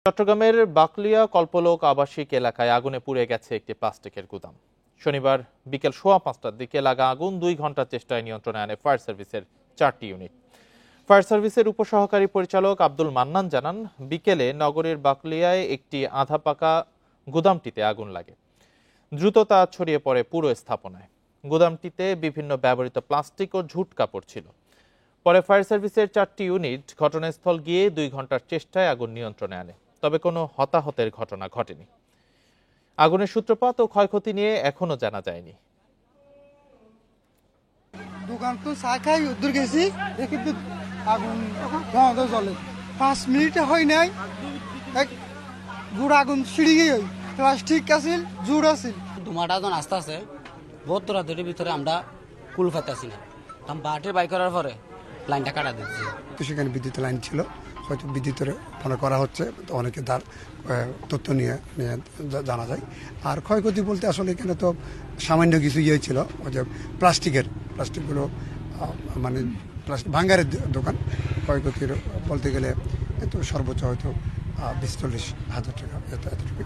চট্টগ্রামের বাকলিয়া কল্পলোক আবাসিক এলাকায় আগুনে পুড়ে গেছে একটি প্লাস্টিকের গুদাম। শনিবার বিকেল 5:15টার দিকে লাগা আগুন 2 ঘন্টার চেষ্টায় নিয়ন্ত্রণে আনে ফায়ার সার্ভিসের 4টি ইউনিট। ফায়ার সার্ভিসের উপসহকারী পরিচালক আব্দুল মান্নান জানান, বিকেলে নগরের বাকলিয়ায় একটি আধা পাকা গুদামটিতে আগুন লাগে। দ্রুত তা ছড়িয়ে পড়ে পুরো স্থাপনায়। গুদামটিতে বিভিন্ন ব্যবহৃত প্লাস্টিক ও ঝুট কাপড় ছিল। পরে ফায়ার সার্ভিসের 4টি ইউনিট ঘটনাস্থল গিয়ে 2 ঘন্টার চেষ্টায় আগুন নিয়ন্ত্রণে আনে। তবে কোনো হতাহতের ঘটনা ঘটেনি। আগুনের সূত্রপাত ও ক্ষয়ক্ষতি নিয়ে এখনো জানা যায়নি। দোকান তো চা খাই উদ্ধার গেছি, দেখি তো আগুন জ্বলে 5 মিনিট হয় নাই, গুড় আগুন ছিড়ি গিয়ে প্লাস্টিক আছিল, জুড় আছিল। ধোঁয়াটা যখন আস্তে আস্তে বহুত দৌড়াদৌড়ির ভিতরে আমরা কুল পাইতেছি না, বাটির বাই করার পরে লাইনটা কাটা দিচ্ছি। তো সেখানে বিদ্যুৎ লাইন ছিল, হয়তো বিদ্যুতের মনে করা হচ্ছে, অনেকে তার তথ্য নিয়ে জানা যায়। আর ক্ষয়ক্ষতি বলতে আসলে এখানে তো সামান্য কিছু ইয়ে ছিল, ওই যে প্লাস্টিকগুলো মানে ভাঙ্গারের দোকান। ক্ষয়ক্ষতির বলতে গেলে এত সর্বোচ্চ হয়তো 20-40 হাজার টাকা এতটুকু।